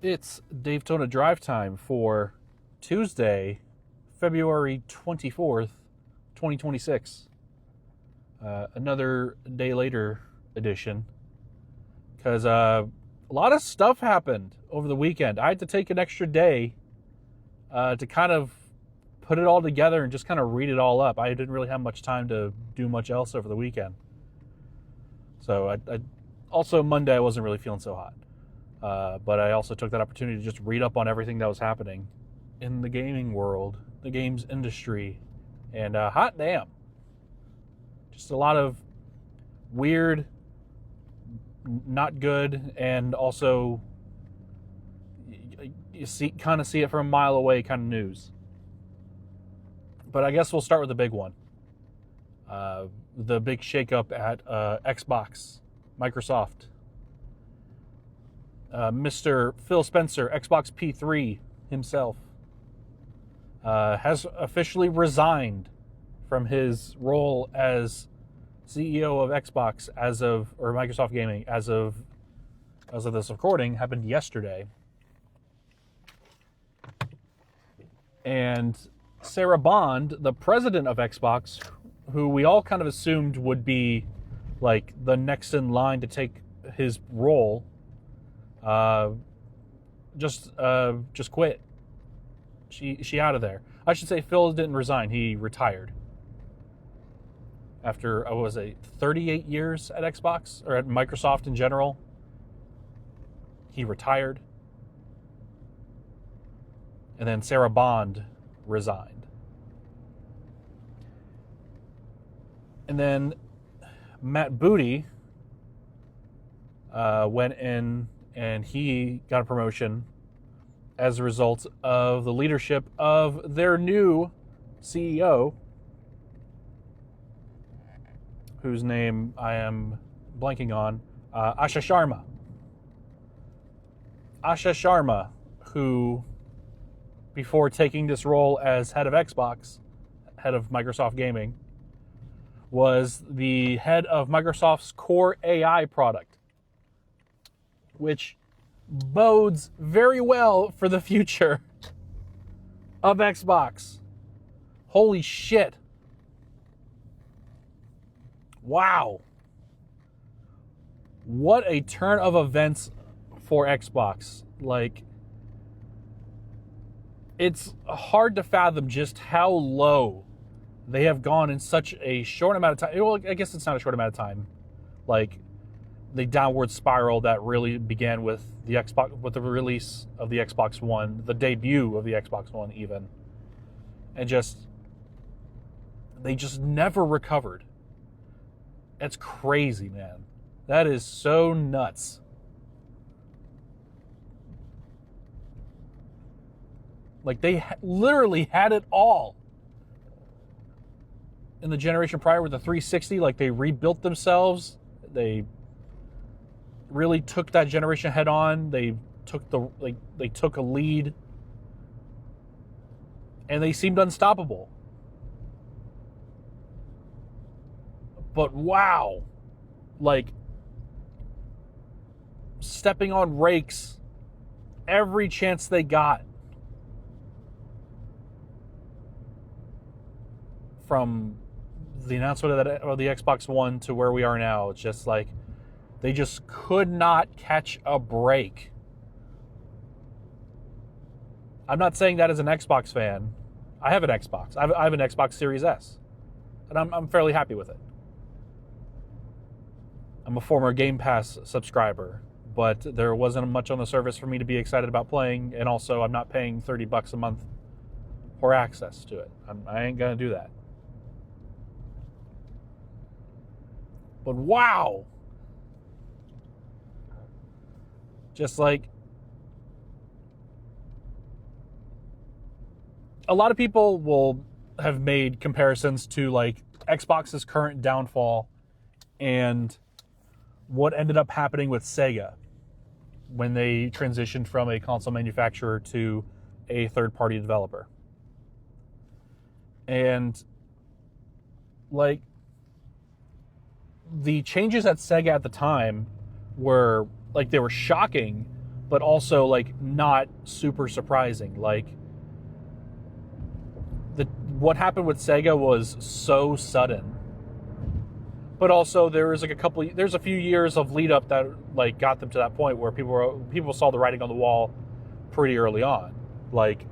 It's Davetona drive time for Tuesday, February 24th, 2026. Another day later edition. Because a lot of stuff happened over the weekend. I had to take an extra day to kind of put it all together and just kind of read it all up. I didn't really have much time to do much else over the weekend. So I also Monday I wasn't really feeling so hot. But I also took that opportunity to just read up on everything that was happening in the gaming world, the games industry, and hot damn. Just a lot of weird, not good, and also you kind of see it from a mile away kind of news. But I guess we'll start with the big one. The big shakeup at Xbox, Microsoft. Mr. Phil Spencer, Xbox P3 himself, has officially resigned from his role as CEO of Xbox or Microsoft Gaming as of this recording. Happened yesterday. And Sarah Bond, the president of Xbox, who we all kind of assumed would be like the next in line to take his role, just quit. She out of there. I should say Phil didn't resign. He retired after 38 years at Xbox or at Microsoft in general. He retired, and then Sarah Bond resigned, and then Matt Booty went in. And he got a promotion as a result of the leadership of their new CEO, whose name I am blanking on, Asha Sharma. Asha Sharma, who, before taking this role as head of Xbox, head of Microsoft Gaming, was the head of Microsoft's Core AI product, which bodes very well for the future of Xbox. Holy shit. Wow. What a turn of events for Xbox. Like, it's hard to fathom just how low they have gone in such a short amount of time. Well, I guess it's not a short amount of time. Like, the downward spiral that really began with the release of the Xbox One, the debut of the Xbox One even. And they just never recovered. It's crazy, man. That is so nuts. Like, they literally had it all in the generation prior with the 360. Like, they rebuilt themselves. They really took that generation head on. They took a lead, and they seemed unstoppable. But wow, like, stepping on rakes every chance they got, from the announcement of the Xbox One to where we are now. It's just like they just could not catch a break. I'm not saying that as an Xbox fan. I have an Xbox. I have an Xbox Series S, and I'm fairly happy with it. I'm a former Game Pass subscriber, but there wasn't much on the service for me to be excited about playing, and also I'm not paying $30 a month for access to it. I ain't gonna do that. But wow! Just like, a lot of people will have made comparisons to like Xbox's current downfall and what ended up happening with Sega when they transitioned from a console manufacturer to a third-party developer. And like, the changes at Sega at the time were like, they were shocking, but also like not super surprising. Like what happened with Sega was so sudden, but also there was like there's a few years of lead up that like got them to that point where people saw the writing on the wall pretty early on, like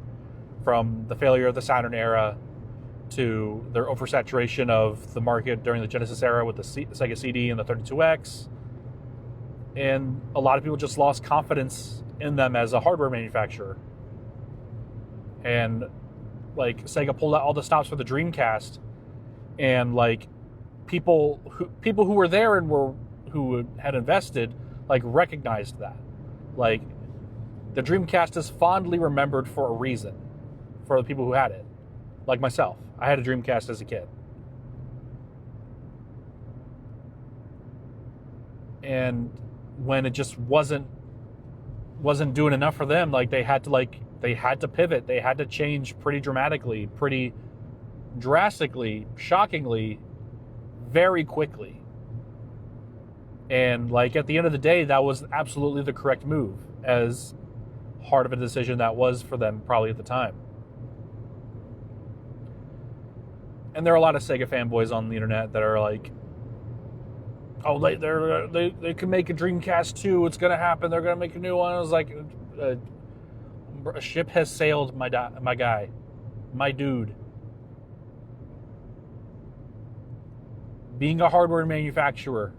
from the failure of the Saturn era to their oversaturation of the market during the Genesis era with the Sega CD and the 32X. And a lot of people just lost confidence in them as a hardware manufacturer. And like Sega pulled out all the stops for the Dreamcast, and like people who were there and who had invested like recognized that. Like the Dreamcast is fondly remembered for a reason for the people who had it. Like myself, I had a Dreamcast as a kid. And when it just wasn't doing enough for them, like they had to pivot, they had to change pretty dramatically, pretty drastically, shockingly, very quickly. And like at the end of the day, that was absolutely the correct move, as hard of a decision that was for them probably at the time. And there are a lot of Sega fanboys on the internet that are like, oh, they can make a Dreamcast 2. It's going to happen. They're going to make a new one. I was like, a ship has sailed, my guy, my dude. Being a hardware manufacturer,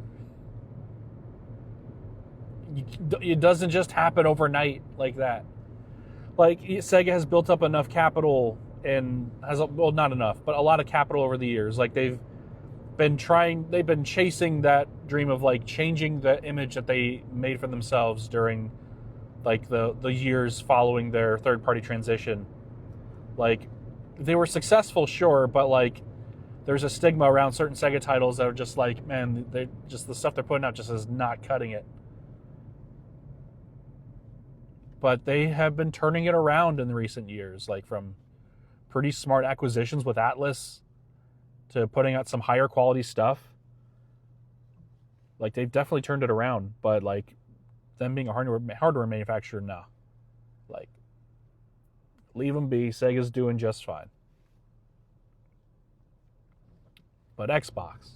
it doesn't just happen overnight like that. Like Sega has built up enough capital and not enough, but a lot of capital over the years. Like they've been chasing that dream of like changing the image that they made for themselves during like the years following their third-party transition. Like they were successful, sure, but like there's a stigma around certain Sega titles that are just like, man, they just, the stuff they're putting out just is not cutting it. But they have been turning it around in the recent years, like from pretty smart acquisitions with Atlas to putting out some higher quality stuff. Like they've definitely turned it around, but like them being a hardware manufacturer, nah. Like leave them be. Sega's doing just fine. But Xbox,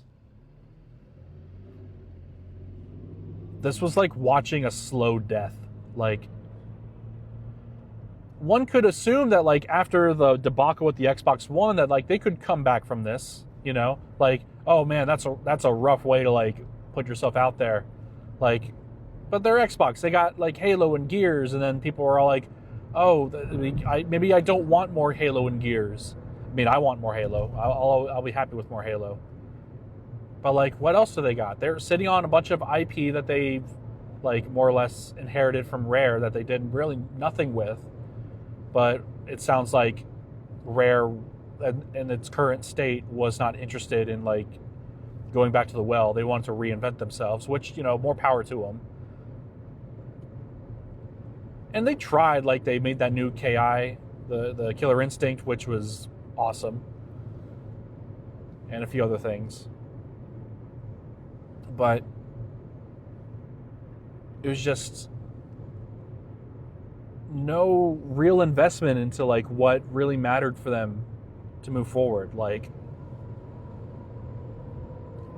this was like watching a slow death. Like one could assume that like after the debacle with the Xbox One that like they could come back from this, you know? Like, oh man, that's a rough way to like put yourself out there. Like, but they're Xbox. They got like Halo and Gears, and then people were all like, oh, maybe I don't want more Halo and Gears. I mean, I want more Halo. I'll be happy with more Halo. But like, what else do they got? They're sitting on a bunch of IP that they've like more or less inherited from Rare that they did really nothing with. But it sounds like Rare, in its current state, was not interested in like going back to the well. They wanted to reinvent themselves, which, you know, more power to them. And they tried, like they made that new KI, the Killer Instinct, which was awesome, and a few other things. But it was just no real investment into like what really mattered for them to move forward. Like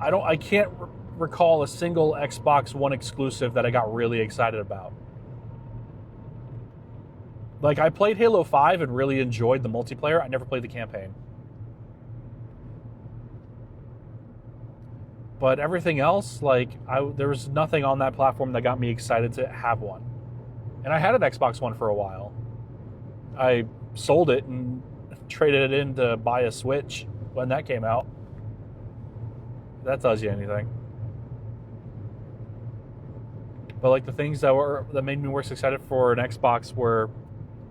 I can't recall a single Xbox One exclusive that I got really excited about. Like I played Halo 5 and really enjoyed the multiplayer. I never played the campaign. But everything else, like there was nothing on that platform that got me excited to have one. And I had an Xbox One for a while. I sold it and traded it in to buy a Switch when that came out. If that tells you anything. But like the things that made me more excited for an Xbox were,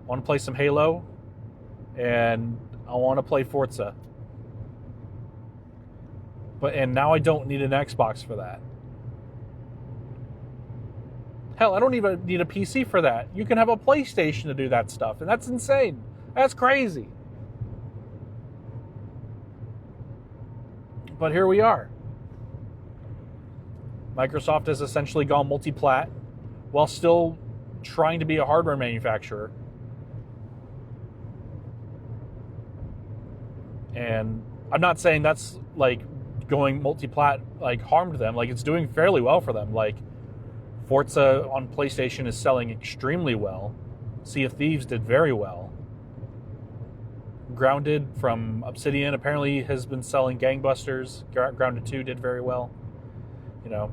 I want to play some Halo and I want to play Forza. And now I don't need an Xbox for that. Hell, I don't even need a PC for that. You can have a PlayStation to do that stuff, and that's insane. That's crazy. But here we are. Microsoft has essentially gone multi-plat while still trying to be a hardware manufacturer. And I'm not saying that's like going multi-plat like harmed them. Like, it's doing fairly well for them. Like, Forza on PlayStation is selling extremely well. Sea of Thieves did very well. Grounded from Obsidian apparently has been selling gangbusters. Grounded 2 did very well. You know,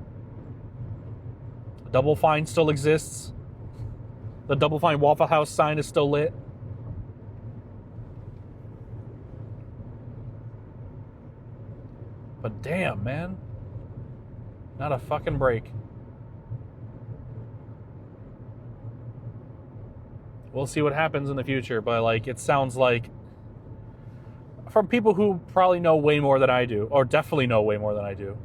Double Fine still exists. The Double Fine Waffle House sign is still lit. But damn, man. Not a fucking break. We'll see what happens in the future, but like, it sounds like, from people who probably know way more than I do, or definitely know way more than I do.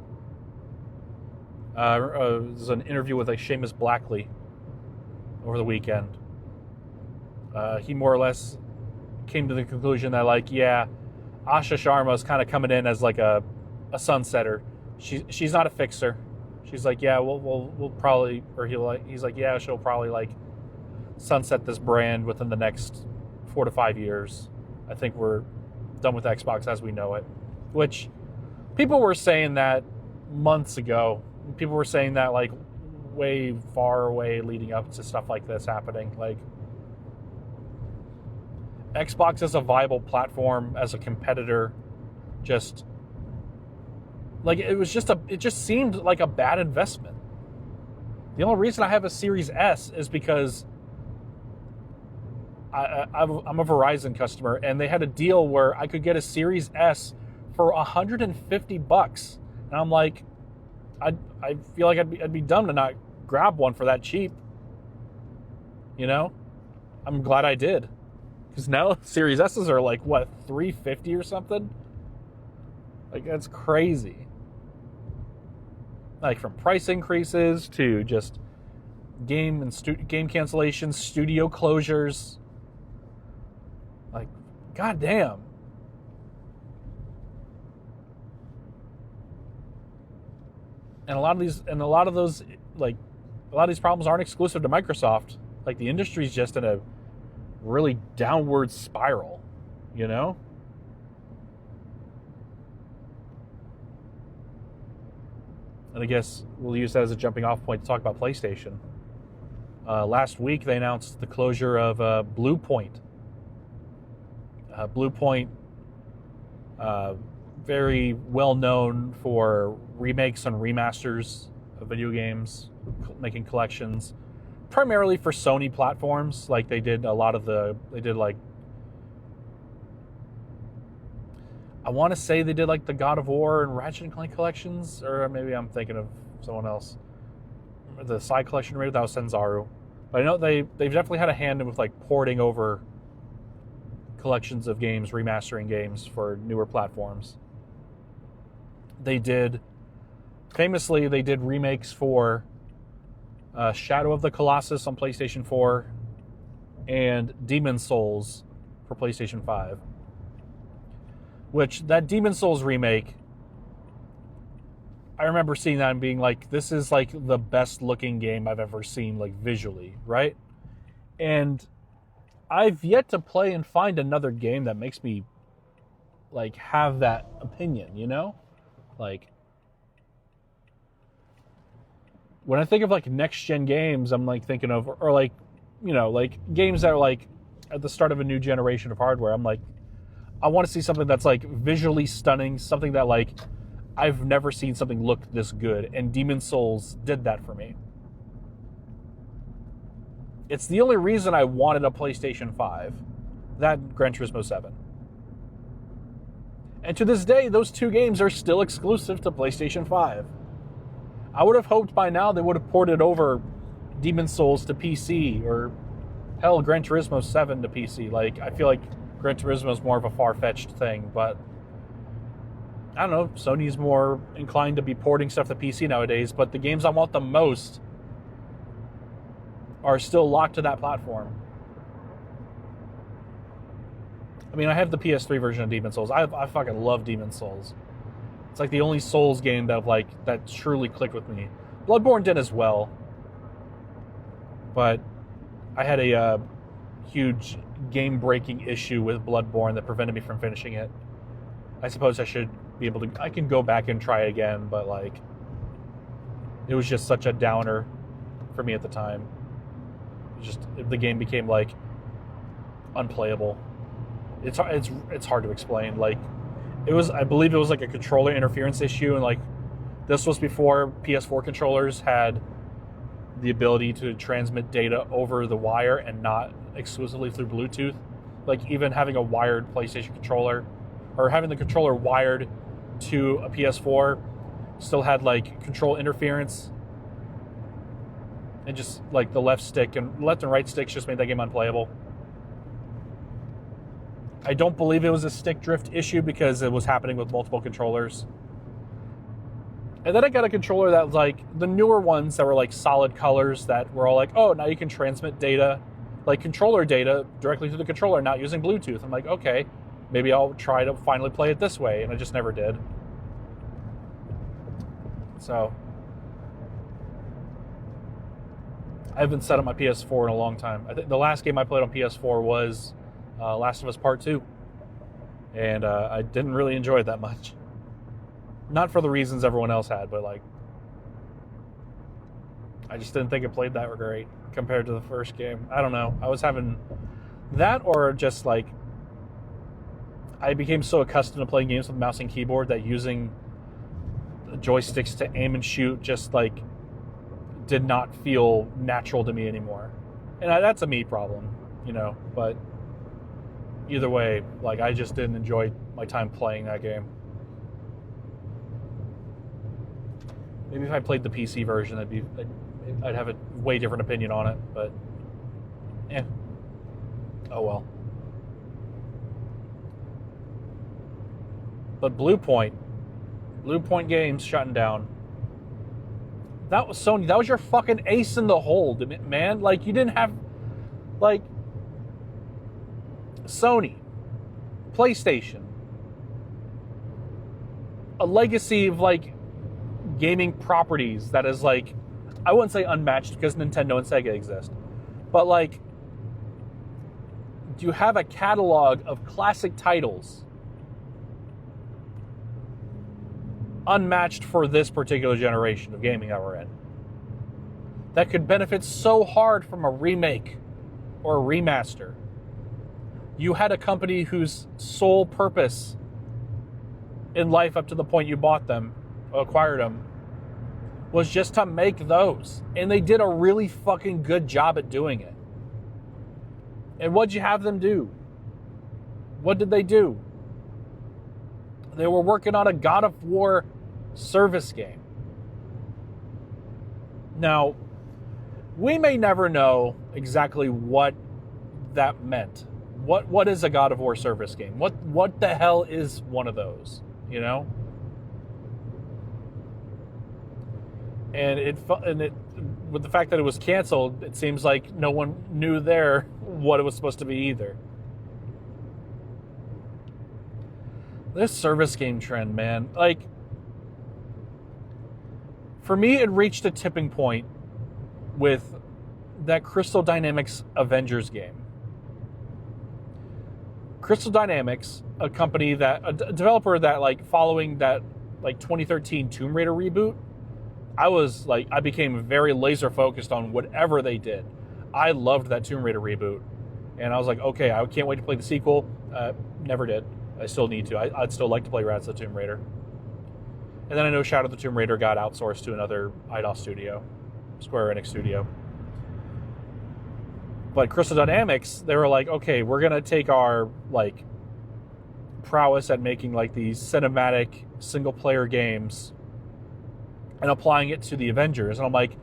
There's an interview with like Seamus Blackley over the weekend. He more or less came to the conclusion that, like, yeah, Asha Sharma's kind of coming in as like a sunsetter. She's not a fixer. She's like, yeah, we'll probably, or he's like, yeah, she'll probably like sunset this brand within the next 4 to 5 years. I think we're done with Xbox as we know it. Which people were saying that months ago. People were saying that like way far away leading up to stuff like this happening. Like, Xbox as a viable platform, as a competitor, just like, it just seemed like a bad investment. The only reason I have a Series S is because I'm a Verizon customer, and they had a deal where I could get a Series S for $150, and I'm like, I feel like I'd be dumb to not grab one for that cheap. You know, I'm glad I did, because now Series S's are like what, $350 or something. Like, that's crazy. Like, from price increases to just game cancellations, studio closures. Like, goddamn. And a lot of these problems aren't exclusive to Microsoft. Like, the industry's just in a really downward spiral, you know? And I guess we'll use that as a jumping off point to talk about PlayStation. Last week, they announced the closure of Bluepoint. Bluepoint, very well known for remakes and remasters of video games, making collections, primarily for Sony platforms. Like, they did like, I want to say they did like the God of War and Ratchet and Clank collections, or maybe I'm thinking of someone else. The side collection, maybe that was Senzaru. But I know they've definitely had a hand in with like porting over collections of games, remastering games for newer platforms. They did remakes for Shadow of the Colossus on PlayStation 4 and Demon's Souls for PlayStation 5. Which, that Demon's Souls remake, I remember seeing that and being like, this is like the best looking game I've ever seen, like, visually, right? And I've yet to play and find another game that makes me like have that opinion, you know? Like, when I think of like next gen games, I'm like thinking of, or like, you know, like games that are like at the start of a new generation of hardware. I'm like, I want to see something that's like visually stunning, something that like I've never seen something look this good, and Demon's Souls did that for me. It's the only reason I wanted a PlayStation 5. That, Gran Turismo 7. And to this day, those two games are still exclusive to PlayStation 5. I would have hoped by now they would have ported over Demon's Souls to PC, or hell, Gran Turismo 7 to PC. Like, I feel like Gran Turismo is more of a far-fetched thing, but I don't know, Sony's more inclined to be porting stuff to PC nowadays, but the games I want the most are still locked to that platform. I mean, I have the PS3 version of Demon's Souls. I fucking love Demon's Souls. It's like the only Souls game that truly clicked with me. Bloodborne did as well. But I had a huge game-breaking issue with Bloodborne that prevented me from finishing it. I suppose I should be able to... I can go back and try it again, but, like... It was just such a downer for me at the time. The game became, like, unplayable. It's hard to explain. Like, I believe it was, like, a controller interference issue, and, like, this was before PS4 controllers had the ability to transmit data over the wire and not exclusively through Bluetooth. Like, even having a wired PlayStation controller, or having the controller wired to a PS4, still had, like, control interference. And just, like, the left and right sticks just made that game unplayable. I don't believe it was a stick drift issue because it was happening with multiple controllers. And then I got a controller that was, like, the newer ones that were, like, solid colors that were all like, oh, now you can transmit data, like, controller data directly to the controller, not using Bluetooth. I'm like, okay, maybe I'll try to finally play it this way. And I just never did. So, I haven't set up my PS4 in a long time. I think the last game I played on PS4 was Last of Us Part 2. And I didn't really enjoy it that much. Not for the reasons everyone else had, but, like, I just didn't think it played that great compared to the first game. I don't know. I was having that, or just, like, I became so accustomed to playing games with mouse and keyboard that using joysticks to aim and shoot just, like, did not feel natural to me anymore. And that's a me problem, you know, but either way, like, I just didn't enjoy my time playing that game. Maybe if I played the PC version, I'd have a way different opinion on it, but oh well. But Blue Point Games shutting down. That was Sony. That was your fucking ace in the hole, man. Like, you didn't have, like, Sony, PlayStation, a legacy of, like, gaming properties that is, like, I wouldn't say unmatched because Nintendo and Sega exist, but, like, you have a catalog of classic titles unmatched for this particular generation of gaming that we're in, that could benefit so hard from a remake or a remaster. You had a company whose sole purpose in life up to the point you bought them, acquired them, was just to make those. And they did a really fucking good job at doing it. And what'd you have them do? What did they do? They were working on a God of War service game. Now, we may never know exactly what that meant. What is a God of War service game? What the hell is one of those? You know? And it with the fact that it was canceled, it seems like no one knew there what it was supposed to be either. This service game trend, man, like, for me, it reached a tipping point with that Crystal Dynamics Avengers game. Crystal Dynamics, a developer that, like, following that, like, 2013 Tomb Raider reboot, I became very laser focused on whatever they did. I loved that Tomb Raider reboot. And I was like, okay, I can't wait to play the sequel. Never did. I still need to. I'd still like to play Rise of the Tomb Raider. And then I know Shadow of the Tomb Raider got outsourced to another IDOS studio, Square Enix studio. But Crystal Dynamics, they were like, okay, we're going to take our, like, prowess at making, like, these cinematic single-player games and applying it to the Avengers. And I'm like,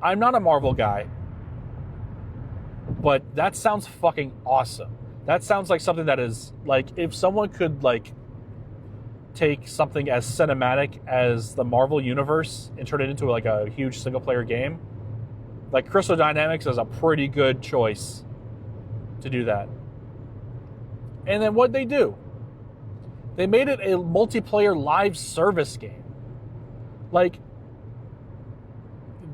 I'm not a Marvel guy, but that sounds fucking awesome. That sounds like something that is, like, if someone could, like, take something as cinematic as the Marvel Universe and turn it into, like, a huge single-player game, like, Crystal Dynamics is a pretty good choice to do that. And then what'd they do? They made it a multiplayer live service game. Like,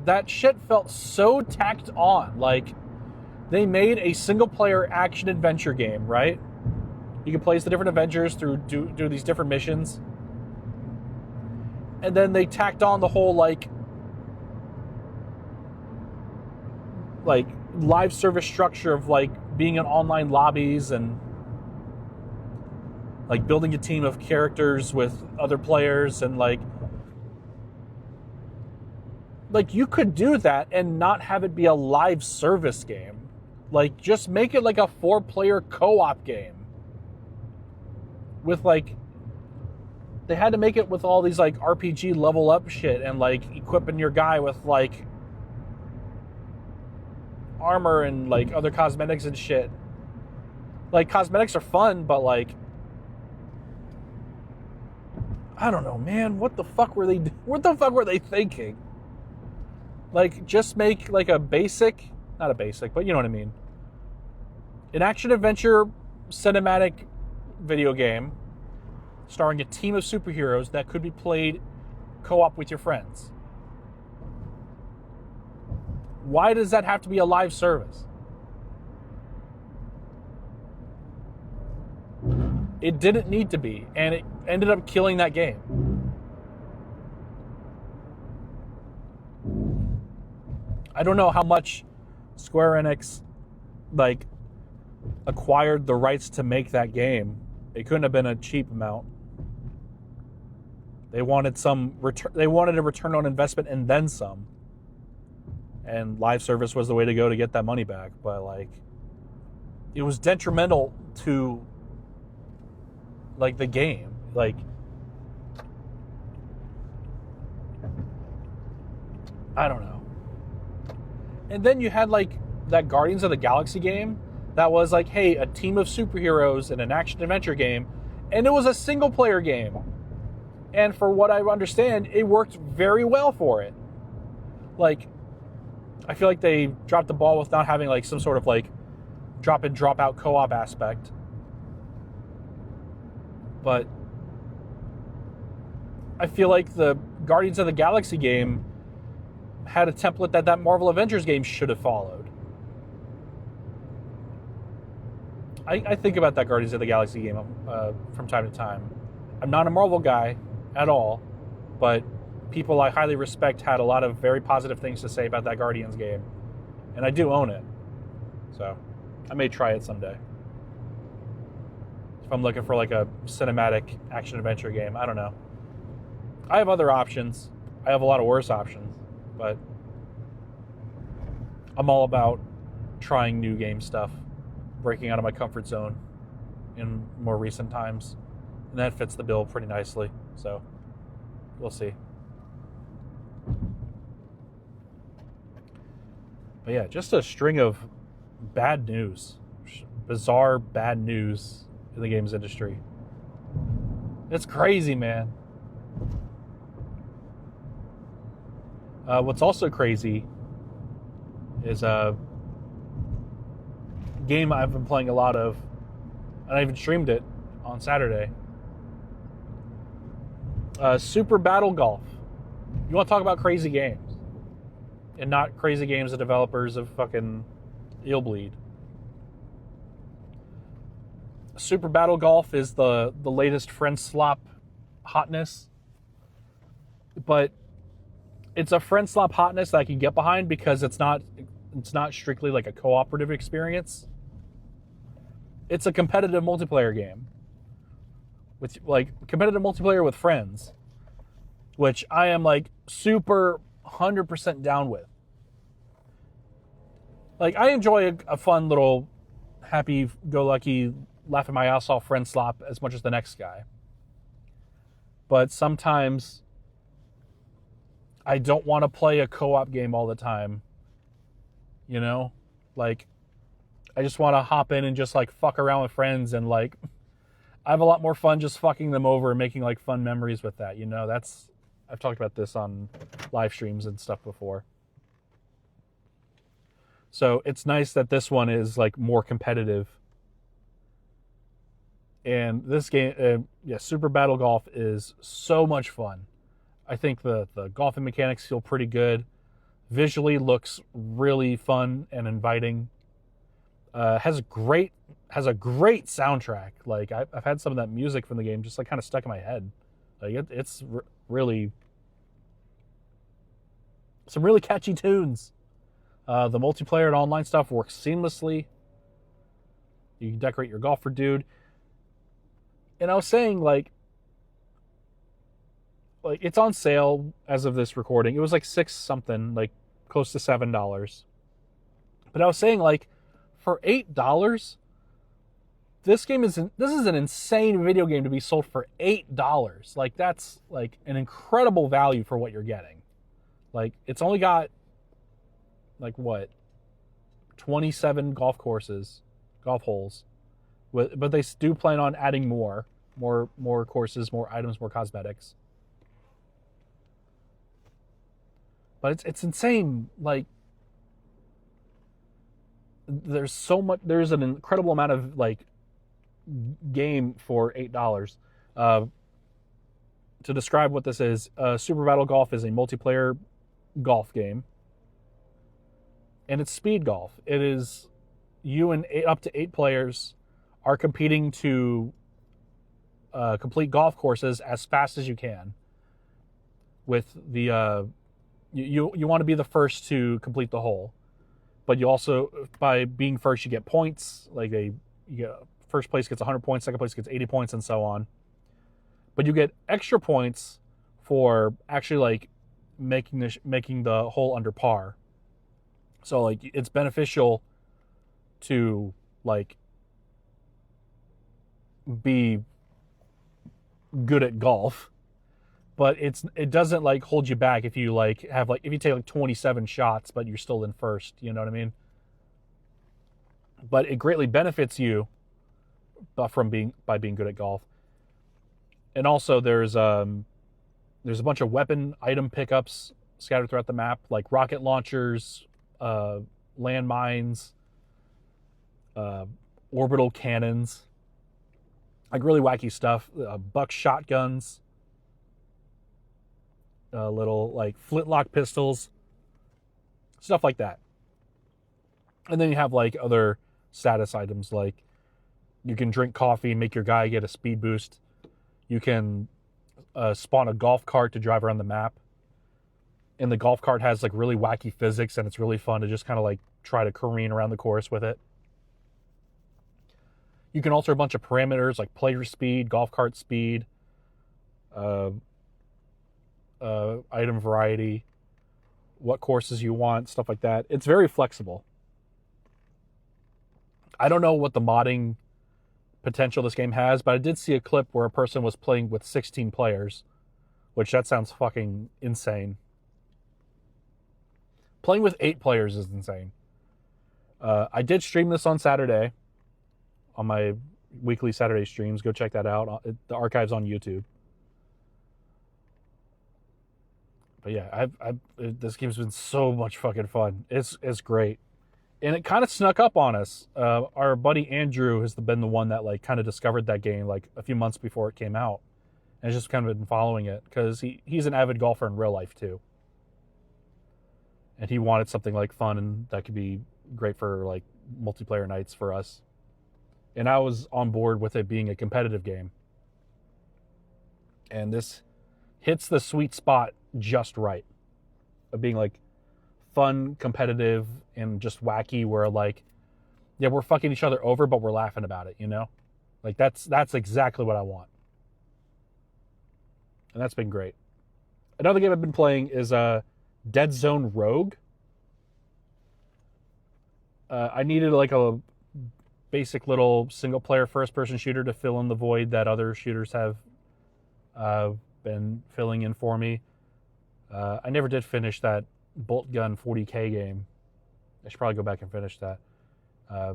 that shit felt so tacked on. Like, They made a single-player action-adventure game, right? You can play as the different adventures through do these different missions. And then they tacked on the whole, like live service structure of, like, being in online lobbies and, like, building a team of characters with other players and, like, you could do that and not have it be a live service game. Like, just make it like a 4-player co-op game. With, like, they had to make it with all these, like, RPG level up shit and, like, equipping your guy with, like, armor and, like, other cosmetics and shit. Like, cosmetics are fun, but, like, I don't know, man. What the fuck were they thinking? Like, just make, like, not a basic, but you know what I mean. An action-adventure cinematic video game starring a team of superheroes that could be played co-op with your friends. Why does that have to be a live service? It didn't need to be, and it ended up killing that game. I don't know how much Square Enix, like, acquired the rights to make that game. It couldn't have been a cheap amount. They wanted They wanted a return on investment and then some. And live service was the way to go to get that money back. But, like, it was detrimental to, like, the game. Like, I don't know. And then you had, like, that Guardians of the Galaxy game that was like, hey, a team of superheroes in an action-adventure game, and it was a single-player game. And for what I understand, it worked very well for it. Like, I feel like they dropped the ball with not having, like, some sort of, like, drop-in, drop-out co-op aspect. But I feel like the Guardians of the Galaxy game had a template that Marvel Avengers game should have followed. I think about that Guardians of the Galaxy game from time to time. I'm not a Marvel guy at all, but people I highly respect had a lot of very positive things to say about that Guardians game. And I do own it. So I may try it someday. If I'm looking for, like, a cinematic action-adventure game, I don't know. I have other options. I have a lot of worse options. But I'm all about trying new game stuff, breaking out of my comfort zone in more recent times. And that fits the bill pretty nicely. So we'll see. But yeah, just a string of bad news. Bizarre bad news in the games industry. It's crazy, man. What's also crazy is a game I've been playing a lot of, and I even streamed it on Saturday. Super Battle Golf. You want to talk about crazy games, and not crazy games the developers of fucking Illbleed. Super Battle Golf is the latest friend slop hotness, but it's a friend slop hotness that I can get behind because it's not strictly like a cooperative experience. It's a competitive multiplayer game with, like, competitive multiplayer with friends, which I am, like, super 100% down with. Like, I enjoy a fun little happy-go-lucky, laughing my ass off friend slop as much as the next guy. But sometimes I don't want to play a co-op game all the time. You know? Like, I just want to hop in and just, like, fuck around with friends, and, like, I have a lot more fun just fucking them over and making, like, fun memories with that, you know? I've talked about this on live streams and stuff before. So it's nice that this one is, like, more competitive. And this game, Super Battle Golf is so much fun. I think the golfing mechanics feel pretty good. Visually looks really fun and inviting. Has a great soundtrack. Like I've had some of that music from the game just like kind of stuck in my head. Like it's really some really catchy tunes. The multiplayer and online stuff works seamlessly. You can decorate your golfer dude. And I was saying like it's on sale as of this recording. It was like $6 something, like close to $7. But I was saying like for $8, this is an insane video game to be sold for $8. Like that's like an incredible value for what you're getting. Like it's only got like what 27 golf holes, but they do plan on adding more courses, more items, more cosmetics. But it's insane. Like there's an incredible amount of like game for $8. To describe what this is, Super Battle Golf is a multiplayer golf game, and it's speed golf. It is you and up to 8 players are competing to complete golf courses as fast as you can. With the you want to be the first to complete the hole, but you also, by being first, you get points. Like first place gets 100 points, second place gets 80 points, and so on. But you get extra points for actually like making the hole under par. So like it's beneficial to like be good at golf, but it doesn't like hold you back if you like have like if you take like 27 shots but you're still in first, you know what I mean? But it greatly benefits you by being good at golf. And also there's a bunch of weapon item pickups scattered throughout the map, like rocket launchers, landmines, orbital cannons, like really wacky stuff, buck shotguns, little like flintlock pistols, stuff like that. And then you have like other status items, like you can drink coffee and make your guy get a speed boost. You can spawn a golf cart to drive around the map. And the golf cart has like really wacky physics, and it's really fun to just kind of like try to careen around the course with it. You can alter a bunch of parameters like player speed, golf cart speed, item variety, what courses you want, stuff like that. It's very flexible. I don't know what the modding potential this game has, but I did see a clip where a person was playing with 16 players, which that sounds fucking insane. Playing with 8 players is insane. I did stream this on Saturday, on my weekly Saturday streams. Go check that out. The archive's on YouTube. But yeah, this game's been so much fucking fun. It's great. And it kind of snuck up on us. Our buddy Andrew has been the one that like kind of discovered that game like a few months before it came out, and has just kind of been following it because he's an avid golfer in real life too. And he wanted something like fun and that could be great for like multiplayer nights for us. And I was on board with it being a competitive game. And this hits the sweet spot just right of being like fun, competitive, and just wacky, where like, yeah, we're fucking each other over, but we're laughing about it, you know? Like that's exactly what I want. And that's been great. Another game I've been playing is Deadzone Rogue. I needed like a basic little single player first person shooter to fill in the void that other shooters have been filling in for me. I never did finish that bolt gun 40k game. I should probably go back and finish that. I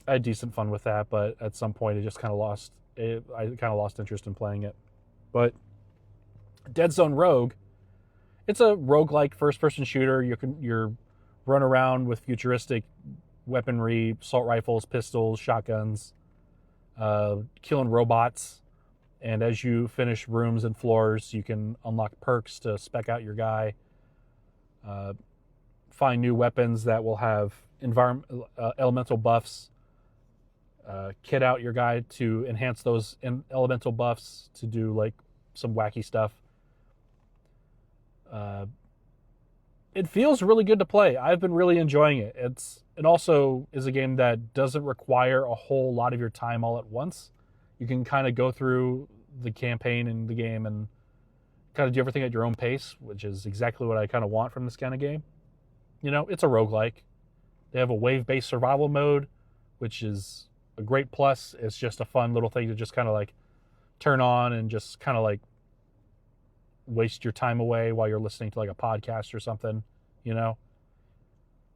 had decent fun with that, but at some point I kind of lost interest in playing it. But Deadzone Rogue, it's a roguelike first-person shooter. You're run around with futuristic weaponry, assault rifles, pistols, shotguns, killing robots. And as you finish rooms and floors, you can unlock perks to spec out your guy. find new weapons that will have elemental buffs. Kit out your guy to enhance those elemental buffs to do like some wacky stuff. It feels really good to play. I've been really enjoying it. It also is a game that doesn't require a whole lot of your time all at once. You can kind of go through the campaign in the game and kind of do everything at your own pace, which is exactly what I kind of want from this kind of game. You know, it's a roguelike. They have a wave-based survival mode, which is a great plus. It's just a fun little thing to just kind of like turn on and just kind of like waste your time away while you're listening to like a podcast or something, you know?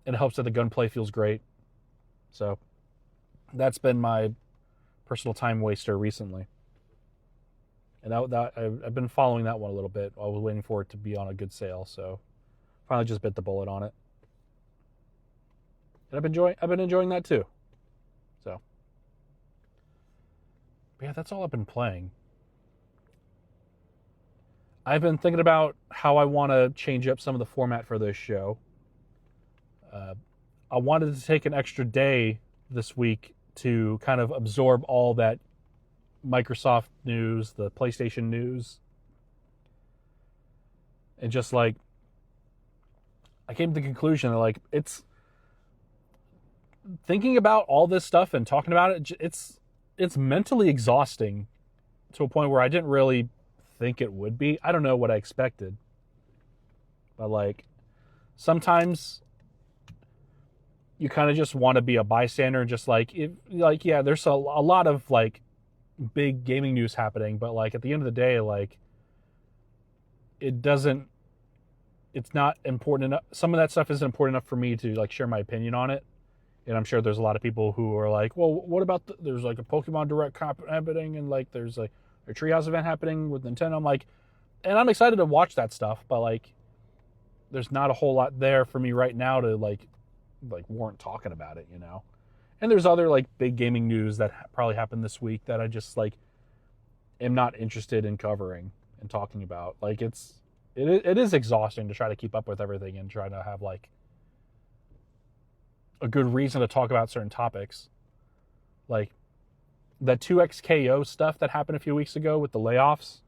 And it helps that the gunplay feels great. So that's been my personal time waster recently. And I've been following that one a little bit. I was waiting for it to be on a good sale, so finally just bit the bullet on it. And I've been enjoying that too. So, but yeah, that's all I've been playing. I've been thinking about how I want to change up some of the format for this show. I wanted to take an extra day this week to kind of absorb all that Microsoft news, the PlayStation news. And just like, I came to the conclusion that like, it's thinking about all this stuff and talking about it, it's mentally exhausting to a point where I didn't really think it would be. I don't know what I expected. But like, sometimes you kind of just want to be a bystander and just like, yeah, there's a lot of like big gaming news happening, but like at the end of the day, like it's not important enough. Some of that stuff isn't important enough for me to like share my opinion on it. And I'm sure there's a lot of people who are like, well, what about there's like a Pokemon Direct happening and like there's like a Treehouse event happening with Nintendo. I'm like, and I'm excited to watch that stuff, but like there's not a whole lot there for me right now to like warrant talking about it, you know? And there's other like big gaming news that probably happened this week that I just like am not interested in covering and talking about. Like it is exhausting to try to keep up with everything and try to have like a good reason to talk about certain topics. Like the 2XKO stuff that happened a few weeks ago with the layoffs.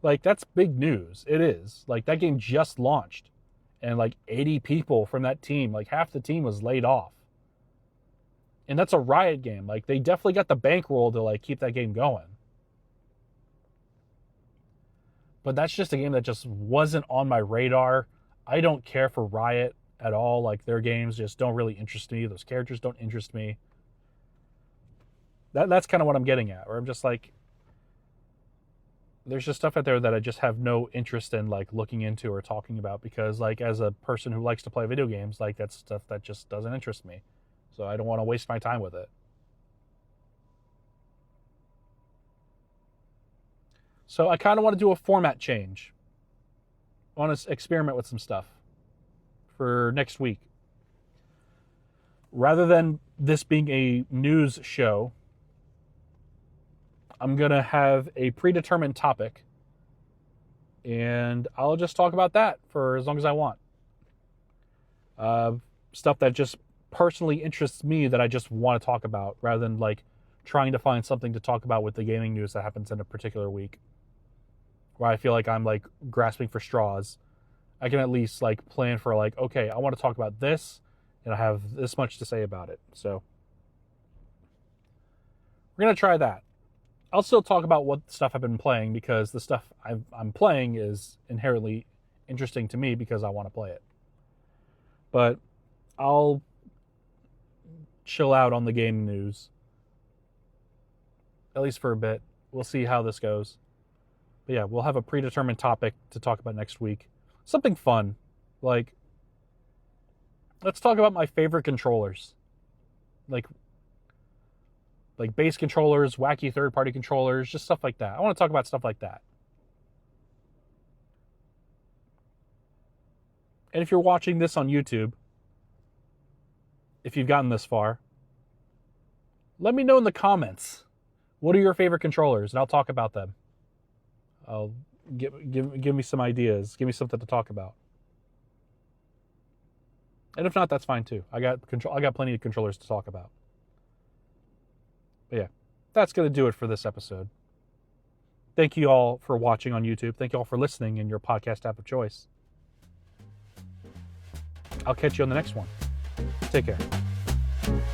Like that's big news. It is. Like that game just launched. And like 80 people from that team, like half the team was laid off. And that's a Riot game. Like they definitely got the bankroll to like keep that game going. But that's just a game that just wasn't on my radar. I don't care for Riot at all. Like their games just don't really interest me. Those characters don't interest me. That's kind of what I'm getting at. Where I'm just like, there's just stuff out there that I just have no interest in like looking into or talking about because like as a person who likes to play video games, like that's stuff that just doesn't interest me. So I don't want to waste my time with it. So I kind of want to do a format change. I want to experiment with some stuff for next week. Rather than this being a news show, I'm going to have a predetermined topic, and I'll just talk about that for as long as I want. Stuff that just personally interests me that I just want to talk about, rather than like trying to find something to talk about with the gaming news that happens in a particular week, where I feel like I'm like grasping for straws. I can at least like plan for like, okay, I want to talk about this, and I have this much to say about it. So we're going to try that. I'll still talk about what stuff I've been playing because the stuff I'm playing is inherently interesting to me because I want to play it. But I'll chill out on the game news, at least for a bit. We'll see how this goes. But yeah, we'll have a predetermined topic to talk about next week. Something fun. Like, let's talk about my favorite controllers. Like base controllers, wacky third-party controllers, just stuff like that. I want to talk about stuff like that. And if you're watching this on YouTube, if you've gotten this far, let me know in the comments. What are your favorite controllers? And I'll talk about them. I'll give me some ideas. Give me something to talk about. And if not, that's fine too. I got plenty of controllers to talk about. But yeah, that's going to do it for this episode. Thank you all for watching on YouTube. Thank you all for listening in your podcast app of choice. I'll catch you on the next one. Take care.